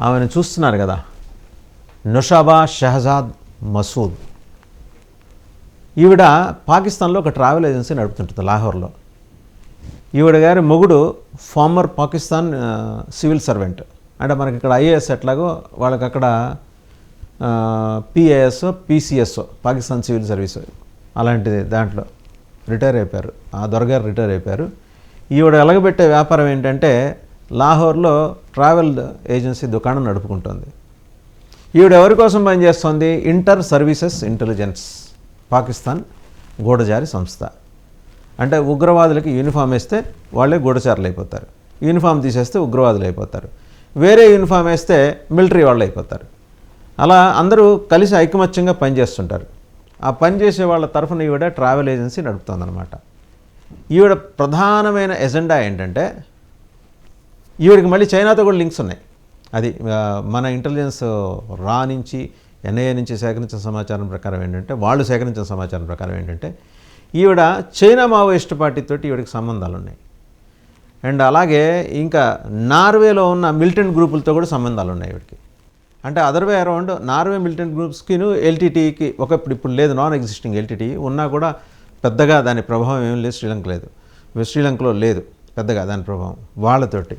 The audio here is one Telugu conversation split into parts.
ఆమెను చూస్తున్నారు కదా, నుషాబా షహజాద్ మసూద్. ఈవిడ పాకిస్తాన్లో ఒక ట్రావెల్ ఏజెన్సీ నడుపుతుంటుంది లాహోర్లో. ఈవిడ గారి మొగుడు ఫార్మర్ పాకిస్తాన్ సివిల్ సర్వెంట్. అంటే మనకి ఇక్కడ ఐఏఎస్ ఎట్లాగో వాళ్ళకి అక్కడ PAS PCS Pakistan civil service అలాంటిది దాంట్లో రిటైర్ అయిపోయారు. ఆ దొరగారు రిటైర్ అయిపోయారు. ఈవిడ ఎలగబెట్టే వ్యాపారం ఏంటంటే లాహోర్లో ట్రావెల్ ఏజెన్సీ దుకాణం నడుపుకుంటుంది. ఈవిడ ఎవరి కోసం పనిచేస్తుంది? ఇంటర్ సర్వీసెస్ ఇంటెలిజెన్స్ పాకిస్తాన్ గూఢచారి సంస్థ. అంటే ఉగ్రవాదులకి యూనిఫామ్ వేస్తే వాళ్ళే గూఢచారులు అయిపోతారు, యూనిఫామ్ తీసేస్తే ఉగ్రవాదులు అయిపోతారు, వేరే యూనిఫామ్ వేస్తే మిలిటరీ వాళ్ళు అయిపోతారు. అలా అందరూ కలిసి ఐకమత్యంగా పనిచేస్తుంటారు. ఆ పనిచేసే వాళ్ళ తరఫున ఈవిడ ట్రావెల్ ఏజెన్సీ నడుపుతుందన్నమాట. ఈవిడ ప్రధానమైన ఎజెండా ఏంటంటే, ఈవిడికి మళ్ళీ చైనాతో కూడా లింక్స్ ఉన్నాయి. అది మన ఇంటెలిజెన్స్ రా నుంచి ఎన్ఐఏ నుంచి సేకరించిన సమాచారం ప్రకారం ఏంటంటే, వాళ్ళు సేకరించిన సమాచారం ప్రకారం ఏంటంటే, ఈవిడ చైనా మావోయిస్ట్ పార్టీతోటి ఈవిడికి సంబంధాలు ఉన్నాయి. అండ్ అలాగే ఇంకా నార్వేలో ఉన్న మిలిటెంట్ గ్రూపులతో కూడా సంబంధాలు ఉన్నాయి ఈవిడికి. అంటే other way around Norway militant గ్రూప్స్కిను ఎల్టీటీకి ఇప్పుడు లేదు, నాన్ ఎగ్జిస్టింగ్ ఎల్టీటీ ఉన్నా కూడా పెద్దగా దాని ప్రభావం ఏం లేదు. శ్రీలంకలో లేదు పెద్దగా దాని ప్రభావం. వాళ్ళతోటి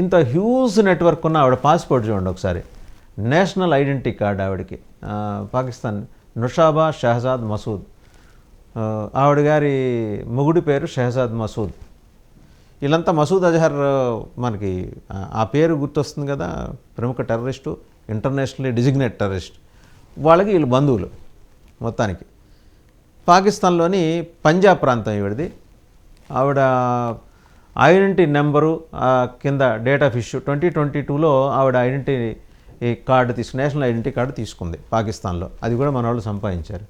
ఇంత హ్యూజ్ నెట్వర్క్ ఉన్న ఆవిడ పాస్పోర్ట్ చూడండి ఒకసారి, నేషనల్ ఐడెంటిటీ కార్డ్ ఆవిడకి, పాకిస్తాన్ నుషాబా షహజాద్ మసూద్. ఆవిడ గారి మొగుడి పేరు షహజాద్ మసూద్. వీళ్ళంతా మసూద్ అజహర్ మనకి ఆ పేరు గుర్తొస్తుంది కదా, ప్రముఖ టెర్రరిస్టు, ఇంటర్నేషనల్లీ డిజిగ్నేట్ టెర్రరిస్ట్. వాళ్ళకి వీళ్ళు బంధువులు. మొత్తానికి పాకిస్తాన్లోని పంజాబ్ ప్రాంతం ఈవిడది. ఆవిడ ఐడెంటిటీ నెంబరు కింద డేట్ ఆఫ్ ఇష్యూ 2022లో ఆవిడ identity card national identity card తీసుకుంది పాకిస్తాన్లో. అది కూడా మన వాళ్ళు సంపాదించారు.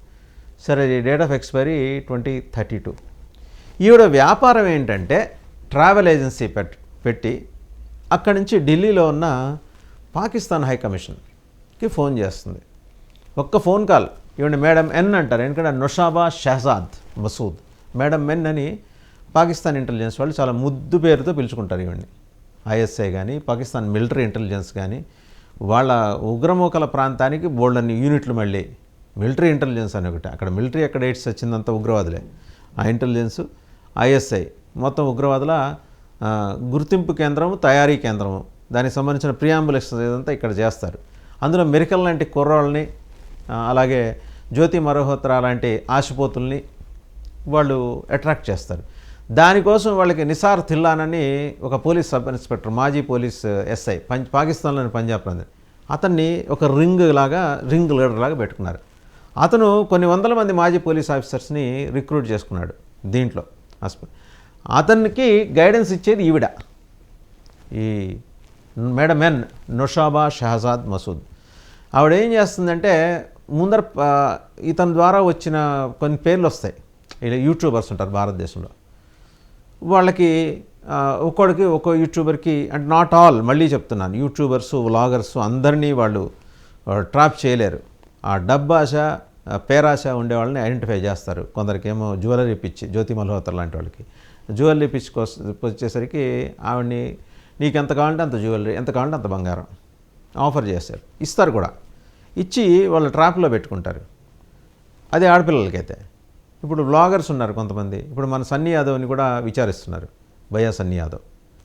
సరే, డేట్ ఆఫ్ ఎక్స్పైరీ 2032. ఈవిడ వ్యాపారం ఏంటంటే ట్రావెల్ ఏజెన్సీ పెట్టి అక్కడి నుంచి ఢిల్లీలో ఉన్న పాకిస్తాన్ హై కమిషన్కి ఫోన్ చేస్తుంది. ఒక్క ఫోన్ కాల్ ఈవిడ మేడం ఎన్ అంటారు, ఎందుకంటే నుషాబా షహజాద్ మసూద్ మేడం ఎన్ అని పాకిస్తాన్ ఇంటెలిజెన్స్ వాళ్ళు చాలా ముద్దు పేరుతో పిలుచుకుంటారు ఈవిడ్ని. ఐఎస్ఐ కానీ పాకిస్తాన్ మిలిటరీ ఇంటెలిజెన్స్ కానీ వాళ్ళ ఉగ్రమూకల ప్రాంతానికి బోల్డన్ని యూనిట్లు, మళ్ళీ మిలిటరీ ఇంటెలిజెన్స్ అని ఒకటి, అక్కడ మిలిటరీ ఎక్కడ ఎయిడ్స్ వచ్చిందంతా ఉగ్రవాదులే. ఆ ఇంటెలిజెన్స్ ఐఎస్ఐ మొత్తం ఉగ్రవాదుల గుర్తింపు కేంద్రము, తయారీ కేంద్రము, దానికి సంబంధించిన ప్రియాంబుల్ ఇదంతా ఇక్కడ చేస్తారు. అందులో మెరికల్ లాంటి కుర్రాళ్ళని, అలాగే జ్యోతి మల్హోత్రా లాంటి ఆశపోతుల్ని వాళ్ళు అట్రాక్ట్ చేస్తారు. దానికోసం వాళ్ళకి నిసార్ థిల్లాన్ అని ఒక పోలీస్ సబ్ ఇన్స్పెక్టర్, మాజీ పోలీస్ ఎస్ఐ పాకిస్తాన్లోని పంజాబ్ ప్రాంతం, అతన్ని ఒక రింగ్ లీడర్ లాగా పెట్టుకున్నారు. అతను కొన్ని వందల మంది మాజీ పోలీస్ ఆఫీసర్స్ని రిక్రూట్ చేసుకున్నాడు దీంట్లో. అతనికి గైడెన్స్ ఇచ్చేది ఈవిడ, ఈ మేడం ఎన్ నుషాబా షహజాద్ మసూద్. ఆవిడ ఏం చేస్తుందంటే, ముందర ఇతని ద్వారా వచ్చిన కొన్ని పేర్లు వస్తాయి. ఇలా యూట్యూబర్స్ ఉంటారు భారతదేశంలో, వాళ్ళకి ఒక్కొక్కడికి ఒక్కో యూట్యూబర్కి, అంటే నాట్ ఆల్, మళ్ళీ చెప్తున్నాను, యూట్యూబర్స్ వ్లాగర్స్ అందరినీ వాళ్ళు ట్రాప్ చేయలేరు. ఆ డబ్బాశ పేరాశ ఉండేవాళ్ళని ఐడెంటిఫై చేస్తారు. కొందరికేమో జ్యువెలరీ పిచ్చి, జ్యోతి మల్హోత్రా లాంటి వాళ్ళకి జ్యువెలరీ పిచ్చి వచ్చేసరికి ఆవిడ్ని నీకు ఎంత కావాలంటే అంత జ్యువెలరీ, ఎంత కావాలంటే అంత బంగారం ఆఫర్ చేస్తారు, ఇస్తారు కూడా. ఇచ్చి వాళ్ళు ట్రాప్లో పెట్టుకుంటారు. అదే ఆడపిల్లలకైతే. ఇప్పుడు వ్లాగర్స్ ఉన్నారు కొంతమంది, ఇప్పుడు మన సన్నీ యాదవ్ని కూడా విచారిస్తున్నారు, భయ్యా సన్నీ యాదవ్.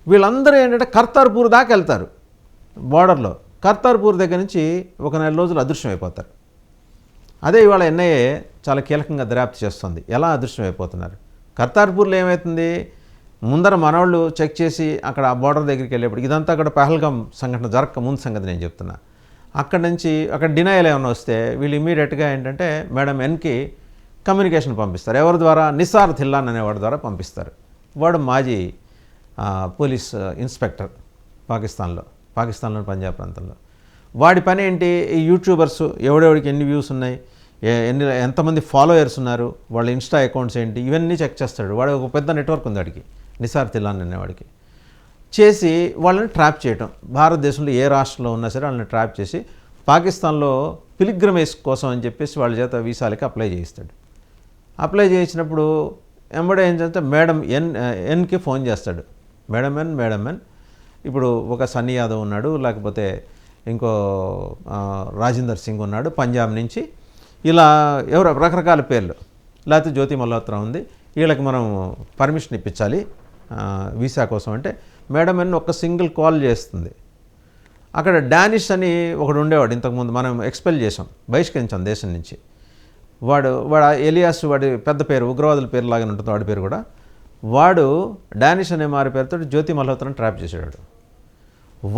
వీళ్ళందరూ ఏంటంటే కర్తార్పూర్ దాకా వెళ్తారు. బార్డర్లో కర్తార్పూర్ దగ్గర నుంచి ఒక 4 రోజులు అదృశ్యం అయిపోతారు. అదే ఇవాళ ఎన్ఐఏ చాలా కీలకంగా దర్యాప్తు చేస్తుంది, ఎలా అదృశ్యం అయిపోతున్నారు. కర్తార్పూర్లో ఏమవుతుంది, ముందర మనవాళ్ళు చెక్ చేసి అక్కడ ఆ బార్డర్ దగ్గరికి వెళ్ళేప్పుడు, ఇదంతా అక్కడ పహల్గాం సంఘటన జరగక ముందు సంగతి నేను చెప్తున్నా. అక్కడి నుంచి అక్కడ డినైల్ ఏమైనా వస్తే వీళ్ళు ఇమీడియట్గా ఏంటంటే మేడం ఎన్కి కమ్యూనికేషన్ పంపిస్తారు. ఎవరి ద్వారా? నిసార్ థిల్లాన్ అనేవాడి ద్వారా పంపిస్తారు. వాడు మాజీ పోలీస్ ఇన్స్పెక్టర్ పాకిస్తాన్లో పంజాబ్ ప్రాంతంలో. వాడి పని ఏంటి, ఈ యూట్యూబర్స్ ఎవడెవడికి ఎన్ని వ్యూస్ ఉన్నాయి, ఎంతమంది ఫాలోయర్స్ ఉన్నారు, వాళ్ళ ఇన్స్టా అకౌంట్స్ ఏంటి, ఇవన్నీ చెక్ చేస్తాడు. వాడు ఒక పెద్ద నెట్వర్క్ ఉంది వాడికి, నిసార్ థిల్లాన్ అనేవాడికి. చేసి వాళ్ళని ట్రాప్ చేయటం, భారతదేశంలో ఏ రాష్ట్రంలో ఉన్నా సరే వాళ్ళని ట్రాప్ చేసి పాకిస్తాన్లో పిలిగ్రమేజ్ కోసం అని చెప్పేసి వాళ్ళ చేత వీసాలకి అప్లై చేయిస్తాడు. అప్లై చేయించినప్పుడు ఎంబడే ఏం చేస్తే మేడం ఎన్కి ఫోన్ చేస్తాడు. మేడం ఎన్ ఇప్పుడు ఒక సన్నీ యాదవ్ ఉన్నాడు, లేకపోతే ఇంకో రాజేందర్ సింగ్ ఉన్నాడు పంజాబ్ నుంచి. ఇలా ఎవరో రకరకాల పేర్లు. లేకపోతే జ్యోతి మల్హోత్రా ఉంది. వీళ్ళకి మనం పర్మిషన్ ఇప్పించాలి వీసా కోసం అంటే మేడం అని ఒక సింగిల్ కాల్ చేస్తుంది. అక్కడ డానిష్ అని ఒకడు ఉండేవాడు, ఇంతకుముందు మనం ఎక్స్పెల్ చేసాం, బహిష్కరించాం దేశం నుంచి. వాడు ఎలియాస్, వాడి పెద్ద పేరు ఉగ్రవాదుల పేరు లాగానే ఉంటుంది వాడి పేరు కూడా. వాడు డానిష్ అనే మారి పేరుతో జ్యోతి మల్హోత్రాని ట్రాప్ చేసేవాడు.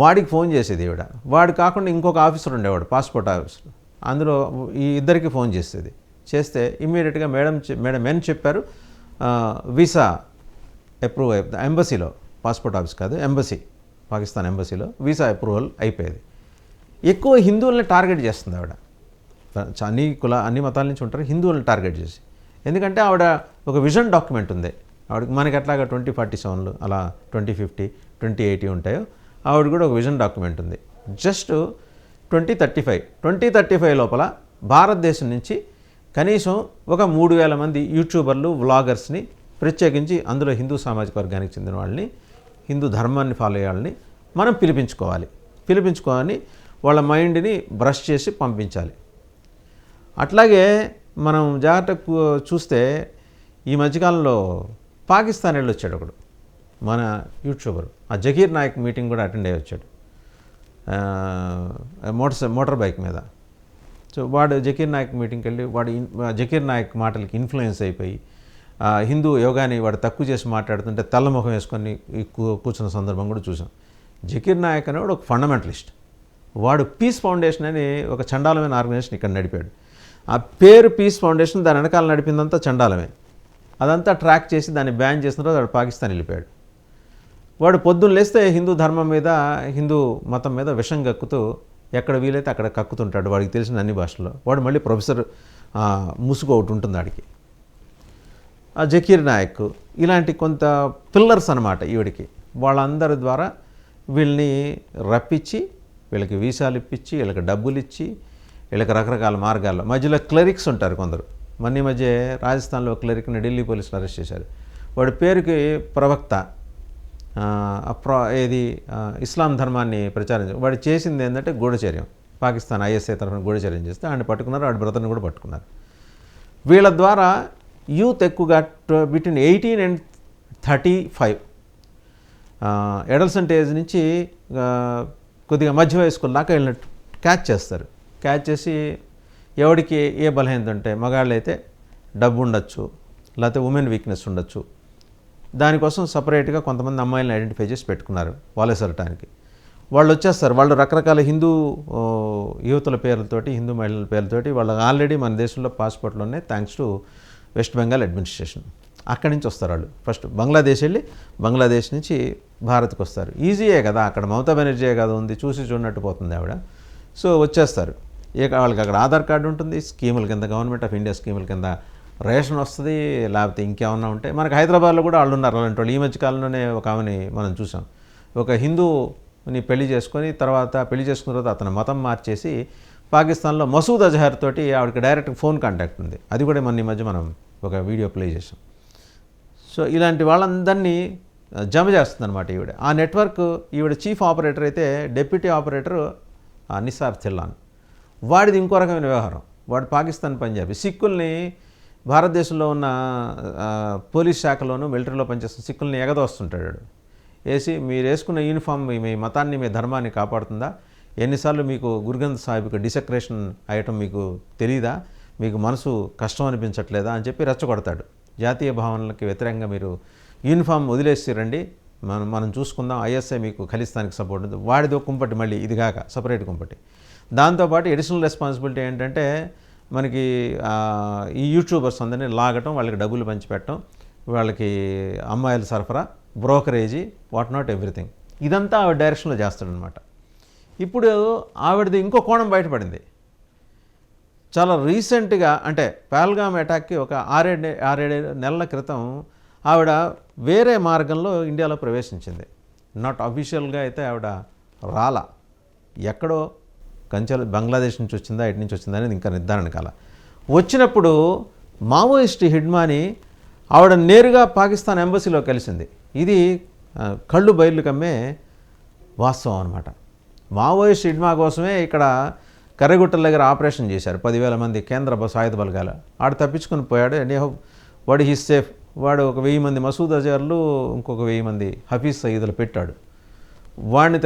వాడికి ఫోన్ చేసేది ఈవిడ. వాడు కాకుండా ఇంకొక ఆఫీసర్ ఉండేవాడు, పాస్పోర్ట్ ఆఫీసర్. అందులో ఈ ఇద్దరికి ఫోన్ చేసేది. చేస్తే ఇమ్మీడియట్గా మేడం ఏం చెప్పారు, వీసా అప్రూవ్ అయిపోతుంది ఎంబసీలో, పాస్పోర్ట్ ఆఫీస్ కాదు ఎంబసీ, పాకిస్తాన్ ఎంబసీలో వీసా అప్రూవల్ అయిపోయేది. ఎక్కువ హిందువుల్ని టార్గెట్ చేస్తుంది ఆవిడ. అన్ని మతాల నుంచి ఉంటారు, హిందువులను టార్గెట్ చేసి. ఎందుకంటే ఆవిడ ఒక విజన్ డాక్యుమెంట్ ఉంది ఆవిడకి. మనకి ఎట్లాగా 2047 అలా 2050 2080 ఉంటాయో, ఆవిడ కూడా ఒక విజన్ డాక్యుమెంట్ ఉంది. జస్ట్ 2035 లోపల భారతదేశం నుంచి కనీసం ఒక 3,000 మంది యూట్యూబర్లు, వ్లాగర్స్ని, ప్రత్యేకించి అందులో హిందూ సామాజిక వర్గానికి చెందిన వాళ్ళని, హిందూ ధర్మాన్ని ఫాలో అయ్యే వాళ్ళని మనం పిలిపించుకోవాలి. వాళ్ళ మైండ్ని బ్రష్ చేసి పంపించాలి. అట్లాగే మనం జాగ్రత్తగా చూస్తే ఈ మధ్యకాలంలో పాకిస్తాన్ వెళ్ళి వచ్చాడు ఒకడు, మన యూట్యూబర్. ఆ జకీర్ నాయక్ మీటింగ్ కూడా అటెండ్ అయ్యి వచ్చాడు మోటార్ బైక్ మీద. సో వాడు జకీర్ నాయక్ మీటింగ్కి వెళ్ళి జకీర్ నాయక్ మాటలకి ఇన్ఫ్లుయెన్స్ అయిపోయి హిందూ యోగాని వాడు తక్కువ చేసి మాట్లాడుతుంటే తెల్లముఖం వేసుకొని కూర్చున్న సందర్భం కూడా చూసాం. జకీర్ నాయక్ అనేవాడు ఒక ఫండమెంటలిస్ట్. వాడు పీస్ ఫౌండేషన్ అని ఒక చండాలమైన ఆర్గనైజేషన్ ఇక్కడ నడిపాడు. ఆ పేరు పీస్ ఫౌండేషన్, దాని వెనకాల నడిపిందంతా చండాలమే. అదంతా ట్రాక్ చేసి దాన్ని బ్యాన్ చేసిన తర్వాత వాడు పాకిస్తాన్ వెళ్ళిపోయాడు. వాడు పొద్దున్న లేస్తే హిందూ ధర్మం మీద, హిందూ మతం మీద విషం కక్కుతూ ఎక్కడ వీలైతే అక్కడ కక్కుతుంటాడు, వాడికి తెలిసిన అన్ని భాషల్లో. వాడు మళ్ళీ ప్రొఫెసర్ ముసుగు ఒకటి ఉంటుంది వాడికి. ఆ జకీర్ నాయక్ ఇలాంటి కొంత పిల్లర్స్ అనమాట ఈవిడికి. వాళ్ళందరి ద్వారా వీళ్ళని రప్పించి, వీళ్ళకి వీసాలు ఇప్పించి, వీళ్ళకి డబ్బులు ఇచ్చి, వీళ్ళకి రకరకాల మార్గాల్లో మధ్యలో క్లరిక్స్ ఉంటారు కొందరు. మొన్న మధ్య రాజస్థాన్లో క్లరిక్ని ఢిల్లీ పోలీసులు అరెస్ట్ చేశారు. వాడి పేరుకి ప్రవక్త, ఇస్లాం ధర్మాన్ని ప్రచారం. వాడు చేసింది ఏంటంటే గూఢచర్యం. పాకిస్తాన్ ISI తరఫున గూఢచర్యం చేస్తే ఆయన పట్టుకున్నారు, వాడి బ్రదర్ని కూడా పట్టుకున్నారు. వీళ్ళ ద్వారా యూత్ ఎక్కువగా బిట్వీన్ 18 and 35 అడల్సెంట్ ఏజ్ నుంచి కొద్దిగా మధ్య వయస్కుల దాకా వెళ్ళినట్టు క్యాచ్ చేస్తారు. క్యాచ్ చేసి ఎవరికి ఏ బలహీనత ఉంటే, మగాళ్ళు అయితే డబ్బు ఉండొచ్చు, లేకపోతే ఉమెన్ వీక్నెస్ ఉండొచ్చు, దానికోసం సపరేట్గా కొంతమంది అమ్మాయిలను ఐడెంటిఫై చేసి పెట్టుకున్నారు వాలేసరటానికి. వాళ్ళు వచ్చేస్తారు. వాళ్ళు రకరకాల హిందూ యువతుల పేర్లతోటి, హిందూ మహిళల పేర్లతోటి వాళ్ళకి ఆల్రెడీ మన దేశంలో పాస్పోర్ట్లు ఉన్నాయి, thanks to west Bengal administration. అక్కడి నుంచి వస్తారు వాళ్ళు. ఫస్ట్ బంగ్లాదేశ్ వెళ్ళి బంగ్లాదేశ్ నుంచి భారత్కి వస్తారు. ఈజీయే కదా, అక్కడ మమతా బెనర్జీయే కదా ఉంది, చూసి చూడనట్టు పోతుంది ఆవిడ. సో వచ్చేస్తారు. వాళ్ళకి అక్కడ ఆధార్ కార్డు ఉంటుంది, స్కీముల కింద, గవర్నమెంట్ ఆఫ్ ఇండియా స్కీముల కింద రేషన్ వస్తుంది, లేకపోతే ఇంకేమన్నా ఉంటే. మనకు హైదరాబాద్లో కూడా వాళ్ళు ఉన్నారు అలాంటి వాళ్ళు. ఈ మధ్య కాలంలోనే ఒక ఆమెని మనం చూసాం. ఒక హిందూని పెళ్లి చేసుకున్న తర్వాత అతను మతం మార్చేసి పాకిస్తాన్లో మసూద్ అజహర్ తోటి ఆవిడకి డైరెక్ట్ ఫోన్ కాంటాక్ట్ ఉంది. అది కూడా ఈ మధ్య మనం ఒక వీడియో ప్లే చేసాం. సో ఇలాంటి వాళ్ళందరినీ జమ చేస్తుంది అనమాట ఈవిడ. ఆ నెట్వర్క్ ఈవిడ చీఫ్ ఆపరేటర్ అయితే డెప్యూటీ ఆపరేటర్ నిసార్ థిల్లాన్. వాడిది ఇంకో రకమైన వ్యవహారం. వాడు పాకిస్తాన్ పంజాబీ. సిక్కుల్ని భారతదేశంలో ఉన్న పోలీస్ శాఖలోనూ మిలిటరీలో పనిచేస్తున్న సిక్కుల్ని ఎగదోస్తుంటాడు. వేసి మీరు వేసుకున్న యూనిఫామ్ మీ మతాన్ని, మీ ధర్మాన్ని కాపాడుతుందా? ఎన్నిసార్లు మీకు గురుగ్రంథ్ సాహిబ్కి డిసెక్రేషన్ అయ్యటం మీకు తెలీదా? మీకు మనసు కష్టం అనిపించట్లేదా అని చెప్పి రెచ్చగొడతాడు. జాతీయ భావనలకి వ్యతిరేకంగా మీరు యూనిఫామ్ వదిలేసి రండి, మనం చూసుకుందాం, ISI మీకు ఖలిస్తానికి సపోర్ట్ ఉంది. వాడిది ఒక కుంపటి, మళ్ళీ ఇదిగాక సపరేట్ కుంపటి. దాంతోపాటు ఎడిషనల్ రెస్పాన్సిబిలిటీ ఏంటంటే మనకి ఈ యూట్యూబర్స్ అందరినీ లాగటం, వాళ్ళకి డబ్బులు పంచిపెట్టడం, వాళ్ళకి అమ్మాయిల సరఫరా, బ్రోకరేజీ, వాట్ నాట్ ఎవ్రీథింగ్. ఇదంతా ఆవిడ డైరెక్షన్లో చేస్తాడనమాట. ఇప్పుడు ఆవిడది ఇంకో కోణం బయటపడింది. చాలా రీసెంట్గా, అంటే పహల్గామ్ అటాక్కి ఒక 6-7 నెలల క్రితం ఆవిడ వేరే మార్గంలో ఇండియాలో ప్రవేశించింది. నాట్ అఫీషియల్గా అయితే ఆవిడ రాలా, ఎక్కడో కంచెలు బంగ్లాదేశ్ నుంచి వచ్చిందా, ఎటు నుంచి వచ్చిందా అనేది ఇంకా నిర్ధారణ కాల. వచ్చినప్పుడు మావోయిస్ట్ హిడ్మాని ఆవిడ నేరుగా పాకిస్తాన్ ఎంబసీలో కలిసింది. ఇది కళ్ళు బయలు కమ్మే వాస్తవం అనమాట. మావోయిస్ట్ హిడ్మా కోసమే ఇక్కడ కర్రగుట్టల దగ్గర ఆపరేషన్ చేశారు. 10,000 మంది కేంద్ర సాయుధ బలగాల. ఆడు తప్పించుకొని పోయాడు. ఎనీహౌ వాడు హీ సేఫ్. వాడు ఒక 1000 మంది మసూద్ అజర్లు, ఇంకొక 1000 మంది హఫీజ్ సయీదులు పెట్టాడు. వాడిని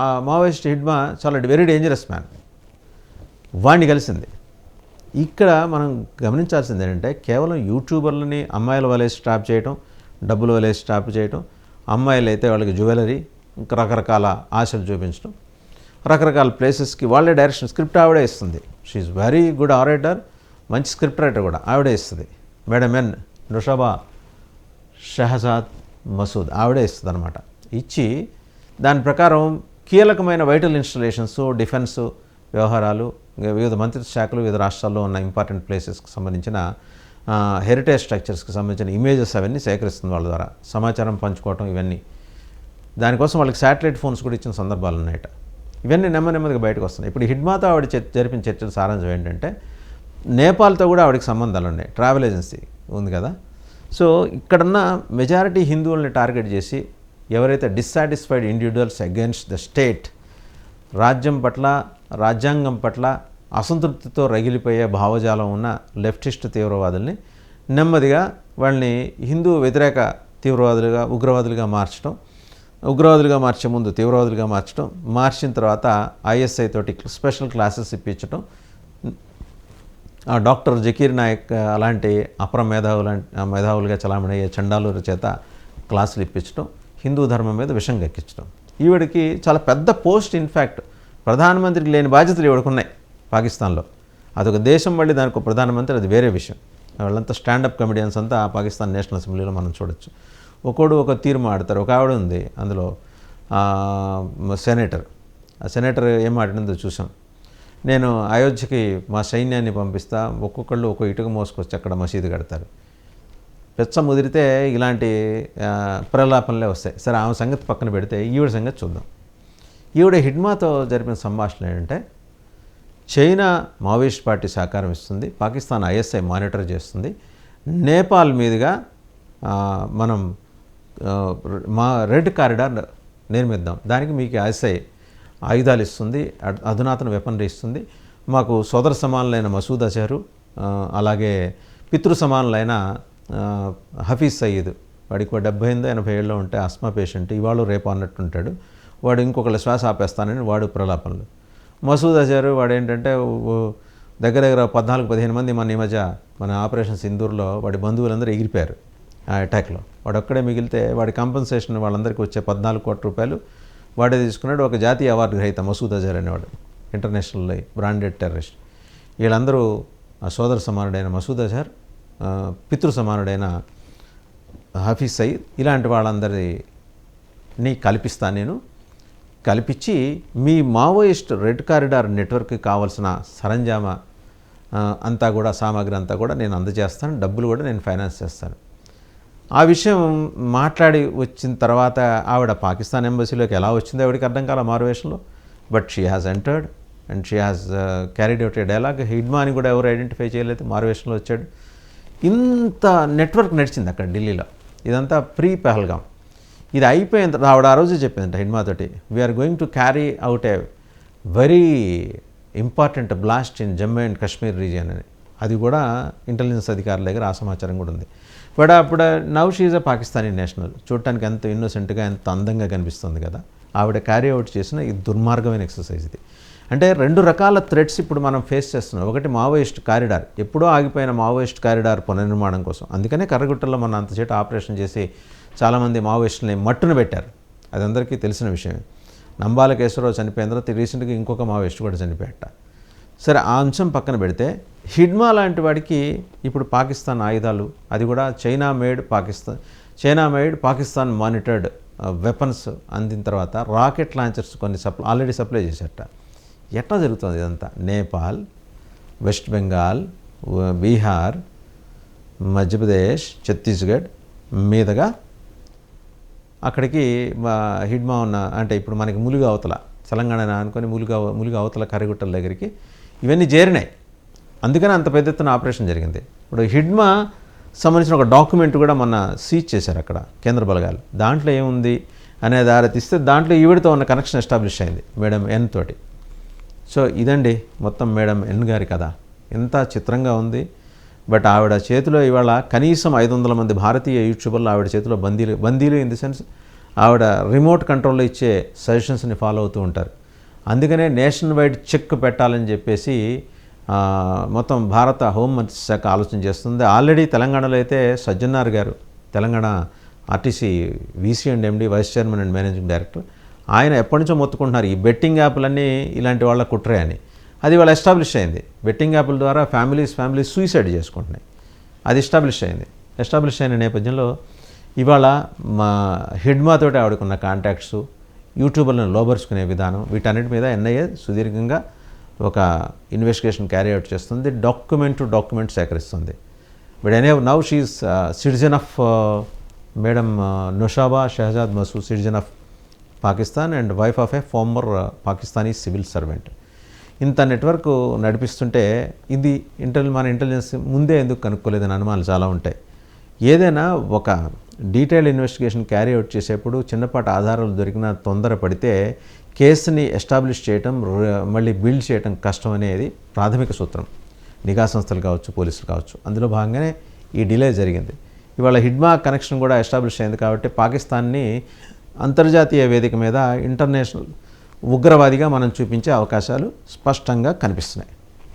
ఆ మావోయిస్ట్ హిడ్మా చాలా వెరీ డేంజరస్ మ్యాన్. వాడిని కలిసింది. ఇక్కడ మనం గమనించాల్సింది ఏంటంటే కేవలం యూట్యూబర్లని అమ్మాయిల వలేసి ట్రాప్ చేయటం, డబ్బులు వలేసి ట్రాప్ చేయటం, అమ్మాయిలు అయితే వాళ్ళకి జ్యువెలరీ, ఇంకా రకరకాల ఆశలు చూపించడం, రకరకాల ప్లేసెస్కి వాళ్ళే డైరెక్షన్ స్క్రిప్ట్ ఆవిడే ఇస్తుంది. షీఈ్ వెరీ గుడ్ ఆరేటర్, మంచి స్క్రిప్ట్ రైటర్ కూడా ఆవిడే ఇస్తుంది. మేడం ఎన్ నుషబా షహజాద్ మసూద్ ఆవిడే ఇస్తుంది అనమాట. ఇచ్చి దాని ప్రకారం కీలకమైన వైటల్ ఇన్స్టలేషన్స్, డిఫెన్స్ వ్యవహారాలు, వివిధ మంత్రిత్వ శాఖలు, వివిధ రాష్ట్రాల్లో ఉన్న ఇంపార్టెంట్ ప్లేసెస్కి సంబంధించిన హెరిటేజ్ స్ట్రక్చర్స్కి సంబంధించిన ఇమేజెస్ అవన్నీ సేకరిస్తుంది వాళ్ళ ద్వారా, సమాచారం పంచుకోవటం ఇవన్నీ. దానికోసం వాళ్ళకి శాటిలైట్ ఫోన్స్ కూడా ఇచ్చిన సందర్భాలు ఉన్నాయట. ఇవన్నీ నెమ్మదిగా బయటకు వస్తున్నాయి. ఇప్పుడు హిడ్మాతో ఆవిడ జరిపిన చర్చల సారాంశం ఏంటంటే నేపాల్తో కూడా ఆవిడకి సంబంధాలు ఉన్నాయి. ట్రావెల్ ఏజెన్సీ ఉంది కదా. సో ఇక్కడున్న మెజారిటీ హిందువుల్ని టార్గెట్ చేసి ఎవరైతే dissatisfied individuals against the state, రాజ్యం పట్ల, రాజ్యాంగం పట్ల అసంతృప్తితో రగిలిపోయే భావజాలం ఉన్న లెఫ్టిస్ట్ తీవ్రవాదుల్ని నెమ్మదిగా వాళ్ళని హిందూ వ్యతిరేక తీవ్రవాదులుగా, ఉగ్రవాదులుగా మార్చడం, ఉగ్రవాదులుగా మార్చే ముందు తీవ్రవాదులుగా మార్చడం, మార్చిన తర్వాత ఐఎస్ఐ తోటి స్పెషల్ క్లాసెస్ ఇప్పించడం, డాక్టర్ జకీర్ నాయక్ అలాంటి అపర మేధావులుగా చలామణి అయ్యే చండాలుల చేత క్లాసులు ఇప్పించడం, హిందూ ధర్మం మీద విషం గక్కించడం. ఈవిడికి చాలా పెద్ద పోస్ట్, ఇన్ఫ్యాక్ట్ ప్రధానమంత్రికి లేని బాధ్యతలు ఈవిడికి ఉన్నాయి పాకిస్తాన్లో. అదొక దేశం, మళ్ళీ దానికి ఒక ప్రధానమంత్రి, అది వేరే విషయం. వాళ్ళంతా స్టాండప్ కమెడియన్స్ అంతా పాకిస్తాన్ నేషనల్ అసెంబ్లీలో మనం చూడొచ్చు. ఒకడు ఒక తీరు మాడతారు. ఒక ఆవిడ ఉంది అందులో సెనేటర్. ఆ సెనేటర్ ఏం మాట్లాడిందో చూసాం. నేను అయోధ్యకి మా సైన్యాన్ని పంపిస్తా, ఒక్కొక్కళ్ళు ఒక్కో ఇటుక మోసుకొచ్చి అక్కడ మసీదు కడతారు. పెచ్చ ముదిరితే ఇలాంటి ప్రలాపనలే వస్తాయి. సరే, ఆమె సంగతి పక్కన పెడితే ఈవిడ సంగతి చూద్దాం. ఈవిడ హిడ్మాతో జరిపిన సంభాషణ ఏంటంటే చైనా మావోయిస్ట్ పార్టీ సహకారం ఇస్తుంది, పాకిస్తాన్ ఐఎస్ఐ మానిటర్ చేస్తుంది, నేపాల్ మీదుగా మనం మా రెడ్ కారిడార్ నిర్మిద్దాం, దానికి మీకు ఐఎస్ఐ ఆయుధాలు ఇస్తుంది, అధునాతన వెపనరీ ఇస్తుంది, మాకు సోదర సమానులైన మసూద్ అజరు, అలాగే పితృ సమానులైన హఫీజ్ సయీద్, వాడికి 70-80 ఏళ్ళు ఉంటే ఆస్మా పేషెంట్, ఇవాళ రేపు అన్నట్టు ఉంటాడు, వాడు ఇంకొకళ్ళ శ్వాస ఆపేస్తానని వాడు ప్రలాపనలు. మసూద్ అజరు వాడు ఏంటంటే దగ్గర 14-15 మంది ఈ మధ్య మన ఆపరేషన్ సింధూర్లో వాడి బంధువులందరూ ఎగిరిపోయారు ఆ అటాక్లో. వాడు ఒక్కడే మిగిలితే వాడి కాంపెన్సేషన్ వాళ్ళందరికీ వచ్చే 14 కోట్ల రూపాయలు వాడే తీసుకున్నాడు. ఒక జాతీయ అవార్డు గ్రహీత మసూద్ అజర్ అనేవాడు, ఇంటర్నేషనల్ బ్రాండెడ్ టెర్రరిస్ట్. వీళ్ళందరూ సోదర సమానుడైన మసూద్ అజర్, పితృ సమానుడైన హఫీజ్ సయీద్, ఇలాంటి వాళ్ళందరినీ కల్పిస్తాను నేను. కల్పించి మీ మావోయిస్ట్ రెడ్ కారిడార్ నెట్వర్క్కి కావాల్సిన సరంజామా అంతా కూడా, సామాగ్రి అంతా కూడా నేను అందజేస్తాను, డబ్బులు కూడా నేను ఫైనాన్స్ చేస్తాను. ఆ విషయం మాట్లాడి వచ్చిన తర్వాత ఆవిడ పాకిస్తాన్ ఎంబసీలోకి ఎలా వచ్చిందో ఆవిడకి అర్థం కాల మారువేషంలో. But she has entered and she has carried out A dialogue. Hidma అని కూడా ఎవరు ఐడెంటిఫై చేయలేదు, మారువేషంలో వచ్చాడు. ఇంత నెట్వర్క్ నడిచింది అక్కడ ఢిల్లీలో. ఇదంతా ప్రీ పహల్గాం. ఇది అయిపోయిన ఆవిడ ఆ రోజు చెప్పిందంట హిడ్మాతోటి, we are going to carry out a very important blast in Jammu and Kashmir region అని. అది కూడా ఇంటెలిజెన్స్ అధికారుల దగ్గర ఆ సమాచారం కూడా ఉంది. బట్ అప్పుడు now she is a Pakistani national. చూడటానికి ఎంత ఇన్నోసెంట్గా, ఎంత అందంగా కనిపిస్తుంది కదా. ఆవిడ క్యారీ అవుట్ చేసిన ఈ దుర్మార్గమైన ఎక్సర్సైజ్ ఇది. అంటే 2 రకాల థ్రెట్స్ ఇప్పుడు మనం ఫేస్ చేస్తున్నాం. ఒకటి మావోయిస్ట్ కారిడార్, ఎప్పుడో ఆగిపోయిన మావోయిస్ట్ కారిడార్ పునర్నిర్మాణం కోసం. అందుకనే కర్రగుట్టలో మన అంతచేట ఆపరేషన్ చేసి చాలామంది మావోయిస్టులని మట్టున పెట్టారు. అది అందరికీ తెలిసిన విషయమే. నంబాల కేశవరావు చనిపోయిన తర్వాత రీసెంట్గా ఇంకొక మావోయిస్ట్ కూడా చనిపోయాట. సరే, ఆ అంశం పక్కన పెడితే హిడ్మా లాంటి వాడికి ఇప్పుడు పాకిస్తాన్ ఆయుధాలు, అది కూడా China made Pakistan monitored weapons అందిన తర్వాత రాకెట్ లాంచర్స్ కొన్ని ఆల్రెడీ సప్లై చేశారట. ఎట్లా జరుగుతుంది ఇదంతా? నేపాల్, వెస్ట్ బెంగాల్, బీహార్, మధ్యప్రదేశ్, ఛత్తీస్గఢ్ మీదుగా అక్కడికి హిడ్మా ఉన్న, అంటే ఇప్పుడు మనకి ములుగు అవతల, తెలంగాణ అనుకొని ములుగు అవతల కర్రగుట్టల దగ్గరికి ఇవన్నీ చేరినాయి. అందుకని అంత పెద్ద ఎత్తున ఆపరేషన్ జరిగింది. ఇప్పుడు హిడ్మా సంబంధించిన ఒక డాక్యుమెంట్ కూడా మొన్న సీజ్ చేశారు అక్కడ కేంద్ర బలగాలు. దాంట్లో ఏముంది అనేది ఆరాధిస్తే దాంట్లో ఈవిడతో ఉన్న కనెక్షన్ ఎస్టాబ్లిష్ అయింది మేడం ఎన్ తోటి. సో ఇదండి మొత్తం మేడం ఎన్ గారి కథ. ఎంత చిత్రంగా ఉంది. బట్ ఆవిడ చేతిలో ఇవాళ కనీసం 500 మంది భారతీయ యూట్యూబర్లు ఆవిడ చేతిలో బందీలు ఇన్ ది సెన్స్ ఆవిడ రిమోట్ కంట్రోల్లో ఇచ్చే సజెషన్స్ని ఫాలో అవుతూ ఉంటారు. అందుకనే నేషన్ వైడ్ చెక్ పెట్టాలని చెప్పేసి మొత్తం భారత హోంమంత్రి శాఖ ఆలోచన చేస్తుంది. ఆల్రెడీ తెలంగాణలో అయితే సజ్జనార్ గారు, Telangana RTC VC and MD, vice chairman and managing director, ఆయన ఎప్పటి నుంచో మొత్తుకుంటున్నారు ఈ బెట్టింగ్ యాప్లన్నీ ఇలాంటి వాళ్ళ కుట్రే అని. అది వాళ్ళు ఎస్టాబ్లిష్ అయింది. బెట్టింగ్ యాప్ల ద్వారా ఫ్యామిలీస్ సూసైడ్ చేసుకుంటున్నాయి. అది ఎస్టాబ్లిష్ అయింది. ఎస్టాబ్లిష్ అయిన నేపథ్యంలో ఇవాళ మా హిడ్మాతోటి ఆవిడకున్న కాంటాక్ట్స్, యూట్యూబర్లను లోబరుచుకునే విధానం, వీటన్నిటి మీద ఎన్ఐఏ సుదీర్ఘంగా ఒక ఇన్వెస్టిగేషన్ క్యారీ అవుట్ చేస్తుంది. డాక్యుమెంట్ సేకరిస్తుంది. But now she's citizen of madam Noshaba Shehzad Masood, citizen of Pakistan and wife of a former Pakistani civil servant. ఇంత నెట్వర్క్ నడిపిస్తుంటే ఇది మన ఇంటెలిజెన్స్ ముందే ఎందుకు కనుక్కోలేదని అనుమానాలు చాలా ఉంటాయి. ఏదైనా ఒక డీటెయిల్డ్ ఇన్వెస్టిగేషన్ క్యారీ అవుట్ చేసేప్పుడు చిన్నపాటి ఆధారాలు దొరికినా తొందరపడితే కేసుని ఎస్టాబ్లిష్ చేయటం, మళ్ళీ బిల్డ్ చేయటం కష్టం అనేది ప్రాథమిక సూత్రం. నిఘా సంస్థలు కావచ్చు, పోలీసులు కావచ్చు. అందులో భాగంగానే ఈ డిలే జరిగింది. ఇవాళ హిడ్మా కనెక్షన్ కూడా ఎస్టాబ్లిష్ అయింది కాబట్టి పాకిస్తాన్ని అంతర్జాతీయ వేదిక మీద ఇంటర్నేషనల్ ఉగ్రవాదిగా మనం చూపించే అవకాశాలు స్పష్టంగా కనిపిస్తున్నాయి.